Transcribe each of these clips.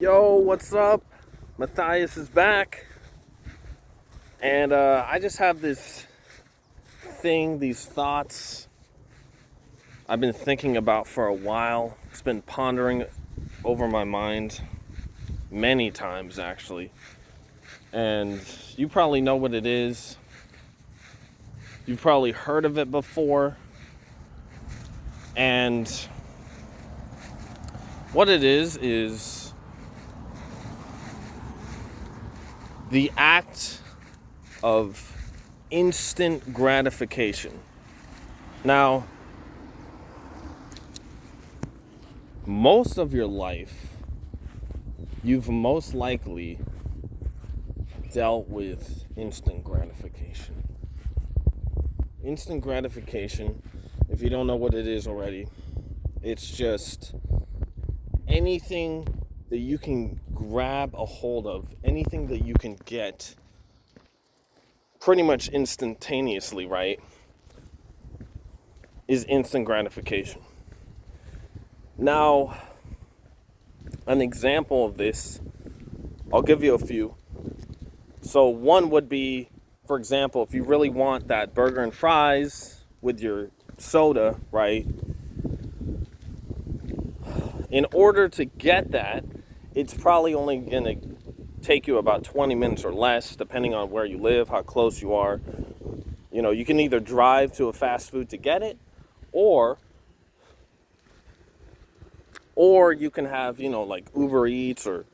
Yo, what's up? Matthias is back. And I just have these thoughts I've been thinking about for a while. It's been pondering over my mind many times, actually. And you probably know what it is. You've probably heard of it before. And what it is the act of instant gratification. Now, most of your life, you've most likely dealt with instant gratification. Instant gratification, if you don't know what it is already, it's just anything that you can grab a hold of, anything that you can get pretty much instantaneously, right, is instant gratification. Now, an example of this, I'll give you a few. So one would be, for example, if you really want that burger and fries with your soda, right, in order to get that, it's probably only going to take you about 20 minutes or less, depending on where you live, how close you are. You know, you can either drive to a fast food to get it, or you can have, like Uber Eats or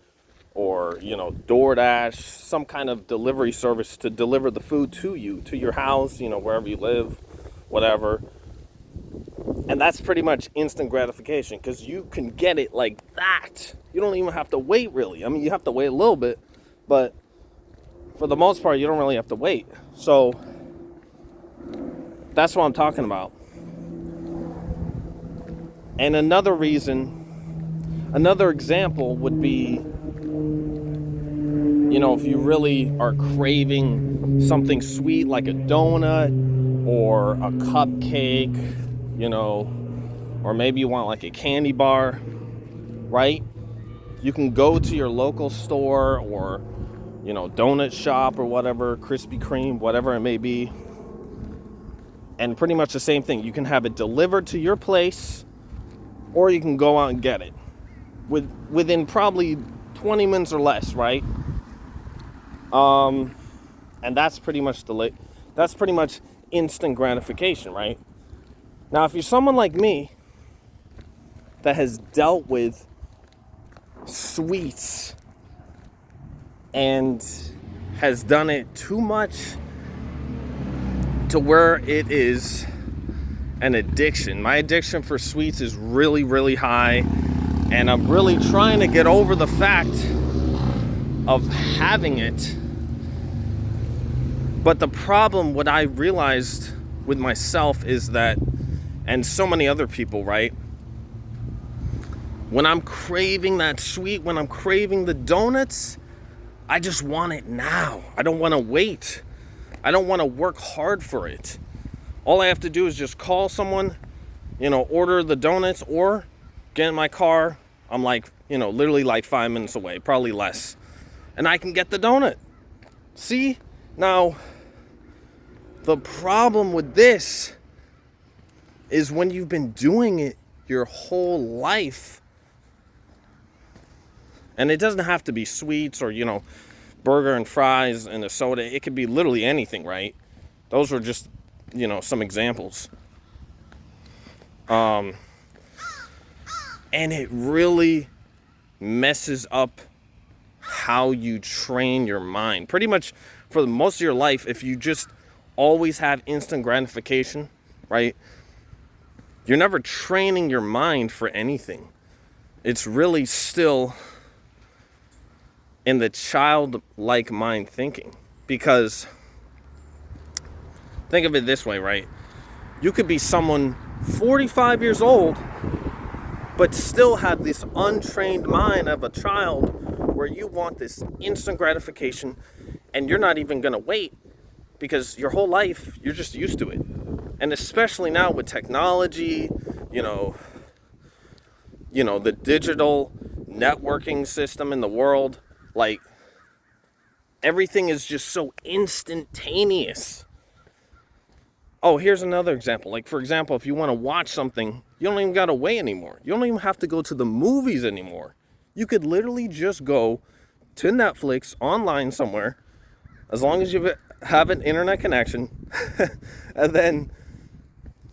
DoorDash, some kind of delivery service to deliver the food to you, to your house, wherever you live, whatever. And that's pretty much instant gratification because you can get it like that. You don't even have to wait, really. I mean, you have to wait a little bit, but for the most part, you don't really have to wait. So that's what I'm talking about. And another example would be, if you really are craving something sweet like a donut or a cupcake, or maybe you want like a candy bar, right? You can go to your local store or, donut shop or whatever, Krispy Kreme, whatever it may be. And pretty much the same thing. You can have it delivered to your place or you can go out and get it within probably 20 minutes or less, right? And that's pretty much instant gratification, right? Now, if you're someone like me that has dealt with sweets and has done it too much to where it is an addiction. My addiction for sweets is really, really high, and I'm really trying to get over the fact of having it. But the problem, what I realized with myself is that, and so many other people, right? When I'm craving that sweet, when I'm craving the donuts, I just want it now. I don't want to wait. I don't want to work hard for it. All I have to do is just call someone, order the donuts, or get in my car. I'm literally like 5 minutes away, probably less. And I can get the donut. See? Now, the problem with this is when you've been doing it your whole life. And it doesn't have to be sweets or, burger and fries and a soda. It could be literally anything, right? Those were just, some examples. And it really messes up how you train your mind. Pretty much for most of your life, if you just always have instant gratification, right? You're never training your mind for anything. It's really still in the childlike mind thinking. Because think of it this way, right? You could be someone 45 years old, but still have this untrained mind of a child where you want this instant gratification and you're not even going to wait because your whole life you're just used to it. And especially now with technology, the digital networking system in the world. Like, everything is just so instantaneous. Oh, here's another example. Like, for example, if you want to watch something, you don't even got to wait anymore. You don't even have to go to the movies anymore. You could literally just go to Netflix online somewhere, as long as you have an internet connection, and then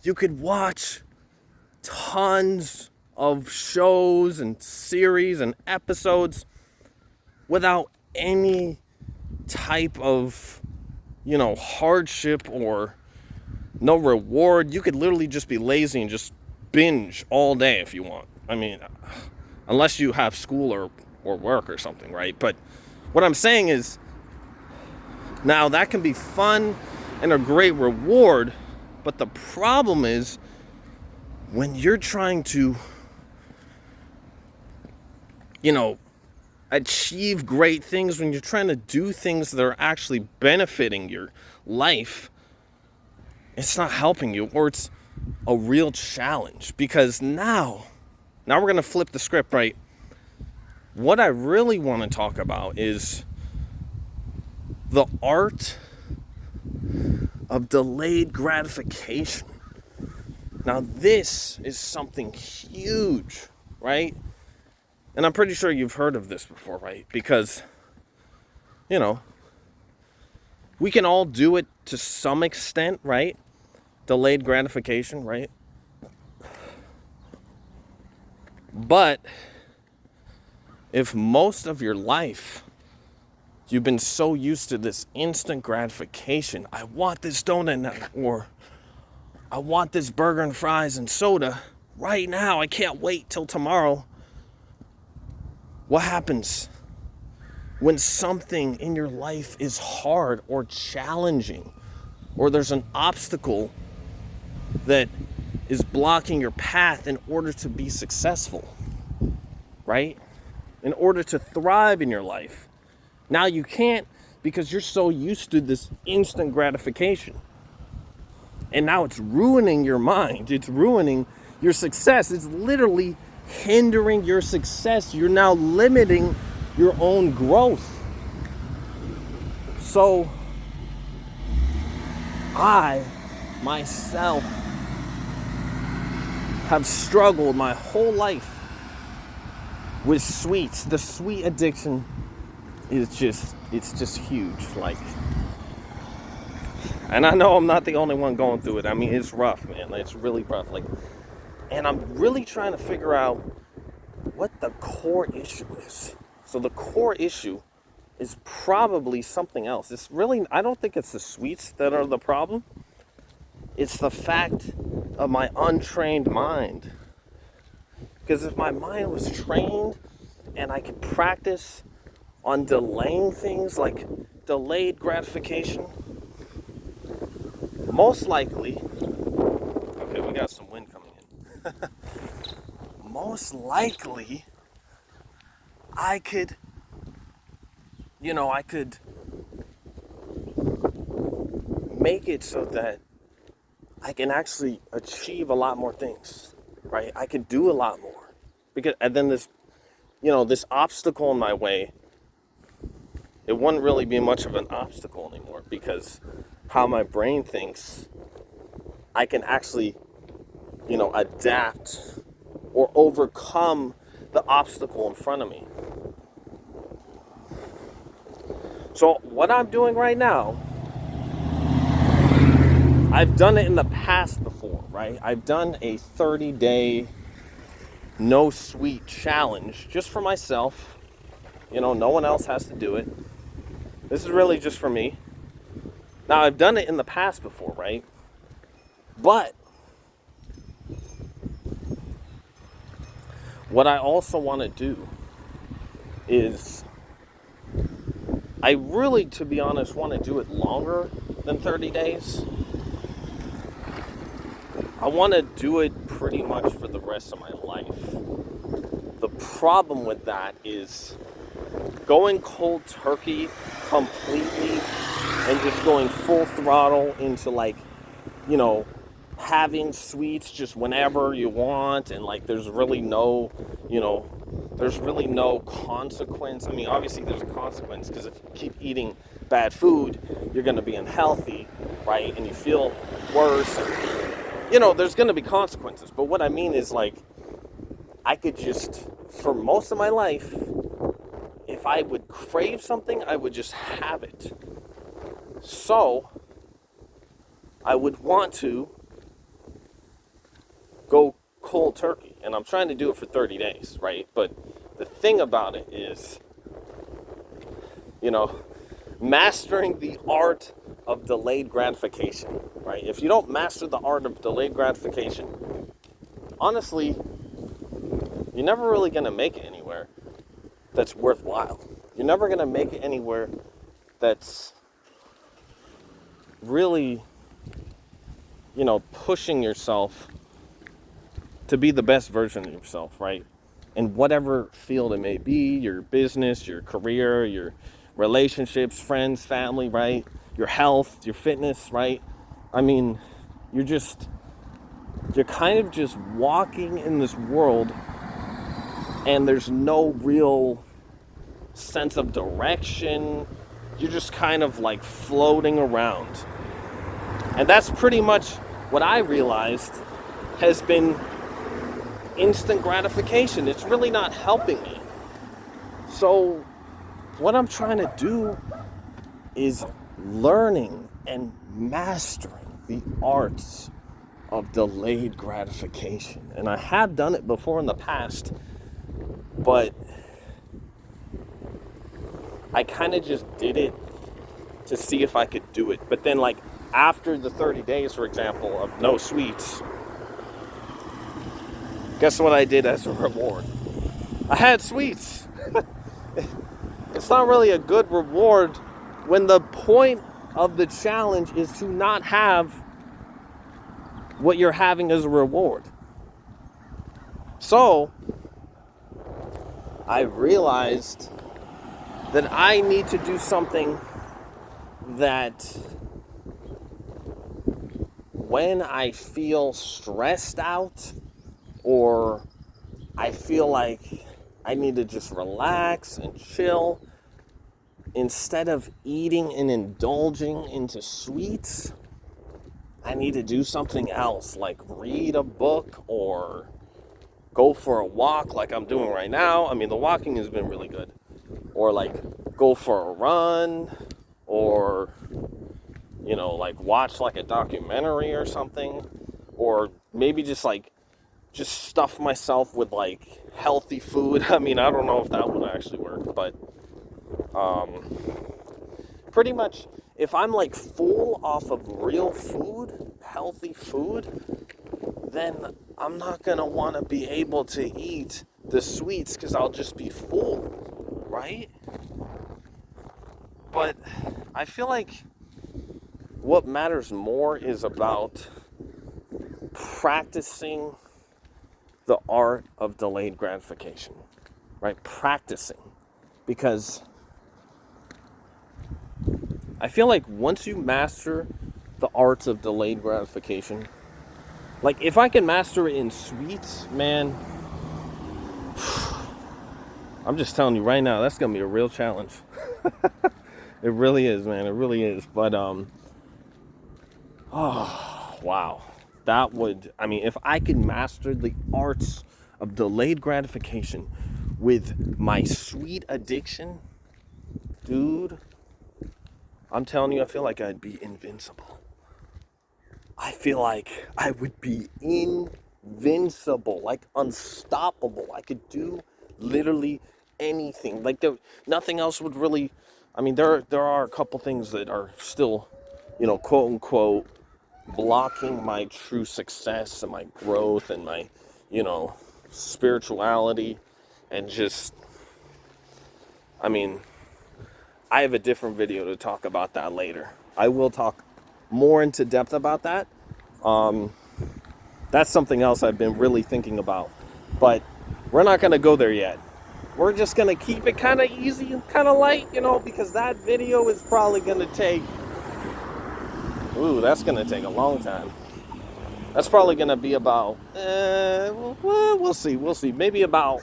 you could watch tons of shows and series and episodes without any type of, hardship or no reward. You could literally just be lazy and just binge all day if you want. I mean, unless you have school or work or something, right? But what I'm saying is, now that can be fun and a great reward, but the problem is when you're trying to, achieve great things, when you're trying to do things that are actually benefiting your life, it's not helping you, or it's a real challenge. Because now we're going to flip the script, right? What I really want to talk about is the art of delayed gratification. Now, this is something huge, right? And I'm pretty sure you've heard of this before, right? Because, we can all do it to some extent, right? Delayed gratification, right? But if most of your life you've been so used to this instant gratification, I want this donut now, or I want this burger and fries and soda right now, I can't wait till tomorrow. What happens when something in your life is hard or challenging, or there's an obstacle that is blocking your path in order to be successful, right? In order to thrive in your life. Now you can't, because you're so used to this instant gratification. And now it's ruining your mind. It's ruining your success. It's literally hindering your success. You're now limiting your own growth. So I myself have struggled my whole life with sweets. The sweet addiction is it's just huge. Like, and I know I'm not the only one going through it. I mean, it's rough, man. It's really rough. Like, and I'm really trying to figure out what the core issue is. So the core issue is probably something else. It's really, I don't think it's the sweets that are the problem. It's the fact of my untrained mind. Because if my mind was trained and I could practice on delaying things, like delayed gratification, most likely, okay, we got some wind coming in. Most likely, I could make it so that I can actually achieve a lot more things, right? I could do a lot more. Because, and then this obstacle in my way, it wouldn't really be much of an obstacle anymore, because how my brain thinks, I can actually, adapt or overcome the obstacle in front of me. So what I'm doing right now, I've done it in the past before, right? I've done a 30-day no sweet challenge just for myself. No one else has to do it. This is really just for me. Now, I've done it in the past before, right? But what I also want to do is, I really, to be honest, want to do it longer than 30 days. I want to do it pretty much for the rest of my life. The problem with that is going cold turkey completely and just going full throttle into having sweets just whenever you want, and there's really no, there's really no consequence. I mean, obviously there's a consequence, because if you keep eating bad food, you're going to be unhealthy, right? And you feel worse. And, there's going to be consequences. But what I mean is, like, I could just, for most of my life, if I would crave something, I would just have it. So, I would want to go cold turkey. And I'm trying to do it for 30 days, right? But the thing about it is, mastering the art of delayed gratification, right? If you don't master the art of delayed gratification, honestly, you're never really going to make it anywhere that's worthwhile. You're never going to make it anywhere that's really, pushing yourself to be the best version of yourself, right? In whatever field it may be, your business, your career, your relationships, friends, family, right? Your health, your fitness, right? I mean, you're kind of just walking in this world, and there's no real sense of direction. You're just kind of like floating around. And that's pretty much what I realized has been instant gratification. It's really not helping me. So what I'm trying to do is learning and mastering the arts of delayed gratification. And I have done it before in the past, but I kind of just did it to see if I could do it. But then, like, after the 30 days, for example, of no sweets, guess what I did as a reward? I had sweets. It's not really a good reward when the point of the challenge is to not have what you're having as a reward. So, I realized that I need to do something that when I feel stressed out, or I feel like I need to just relax and chill, instead of eating and indulging into sweets, I need to do something else, like read a book or go for a walk like I'm doing right now. I mean, the walking has been really good. Or like go for a run, or like watch like a documentary or something, or maybe just stuff myself with like healthy food. I mean, I don't know if that would actually work, but pretty much if I'm like full off of real food, healthy food, then I'm not gonna want to be able to eat the sweets, because I'll just be full, right? But I feel like what matters more is about practicing the art of delayed gratification, right? Practicing. Because I feel like once you master the arts of delayed gratification, like if I can master it in sweets, man, I'm just telling you right now, that's going to be a real challenge. It really is, man. It really is. But, wow. That would, if I could master the arts of delayed gratification with my sweet addiction, dude, I'm telling you, I feel like I'd be invincible. I feel like I would be invincible, like unstoppable. I could do literally anything. Like nothing else would really, there are a couple things that are still, quote unquote, blocking my true success and my growth and my, spirituality, and just, I have a different video to talk about that later. I will talk more into depth about that. That's something else I've been really thinking about, but we're not going to go there yet. We're just going to keep it kind of easy and kind of light, because that video is probably going to take, that's going to take a long time. That's probably going to be about, we'll see, maybe about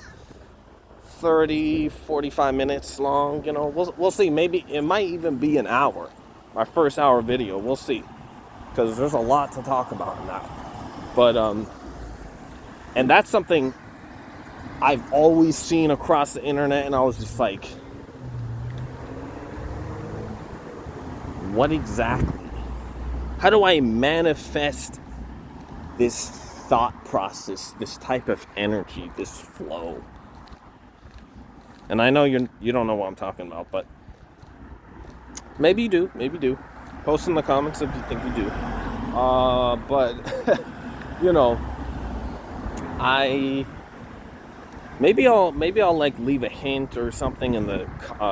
30, 45 minutes long. You know, we'll see. Maybe it might even be an hour. My first hour video. We'll see. Because there's a lot to talk about in that. But, and that's something I've always seen across the internet, and I was just like, what exactly? How do I manifest this thought process, this type of energy, this flow? And I know you don't know what I'm talking about, but maybe you do. Maybe you do. Post in the comments if you think you do. But you know, maybe I'll like leave a hint or something in the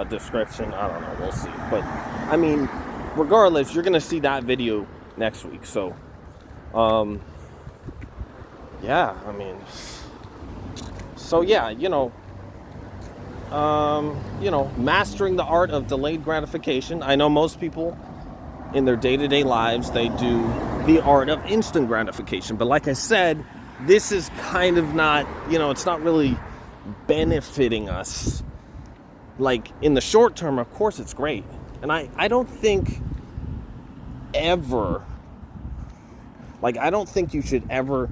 description. I don't know. We'll see. But I mean, regardless, you're gonna see that video next week. So, yeah. I mean, so yeah, mastering the art of delayed gratification. I know most people in their day-to-day lives, they do the art of instant gratification. But like I said, this is kind of not, it's not really benefiting us. Like in the short term, of course it's great. And I don't think ever, I don't think you should ever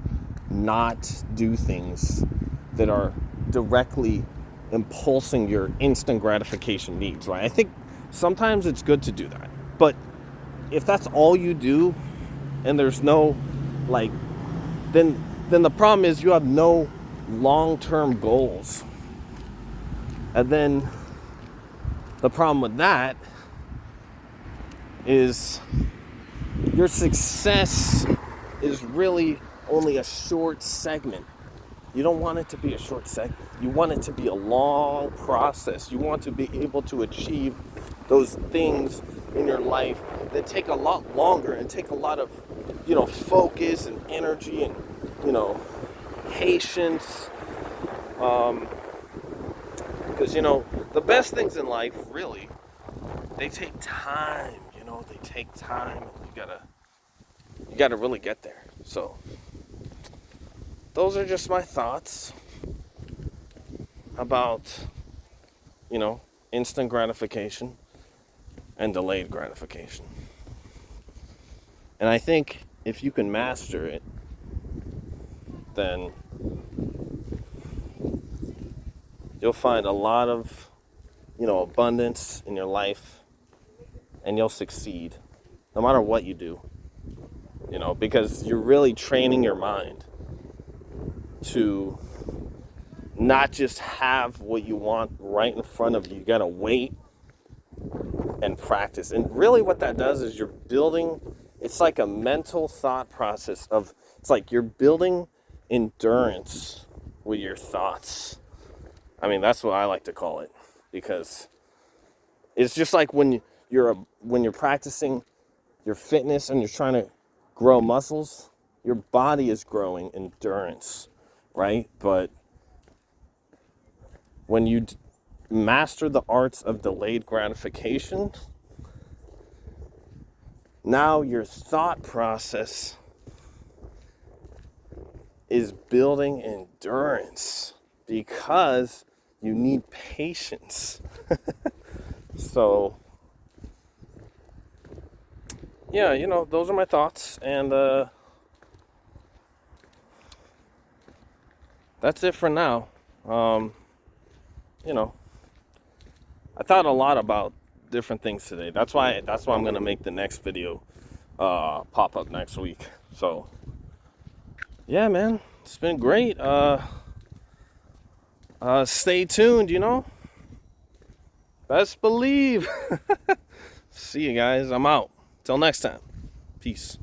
not do things that are directly impulsing your instant gratification needs, right? I think sometimes it's good to do that. But if that's all you do and there's no, then the problem is you have no long-term goals. And then the problem with that is your success is really only a short segment. You don't want it to be a short segment. You want it to be a long process. You want to be able to achieve those things in your life that take a lot longer and take a lot of, focus and energy and, patience. Because, the best things in life, really, they take time, they take time. You gotta really get there. So those are just my thoughts about, instant gratification and delayed gratification. And I think if you can master it, then you'll find a lot of, abundance in your life, and you'll succeed no matter what you do, because you're really training your mind to not just have what you want right in front of you. You gotta wait and practice. And really what that does is you're building, it's like a mental thought process it's like you're building endurance with your thoughts. I mean, that's what I like to call it, because it's just like when you're practicing your fitness and you're trying to grow muscles, your body is growing endurance, right? But when you master the arts of delayed gratification, now your thought process is building endurance because you need patience. So, yeah, those are my thoughts, and that's it for now. I thought a lot about different things today. That's why I'm gonna make the next video pop up next week. So, yeah, man, it's been great. Stay tuned, Best believe. See you guys. I'm out. Till next time. Peace.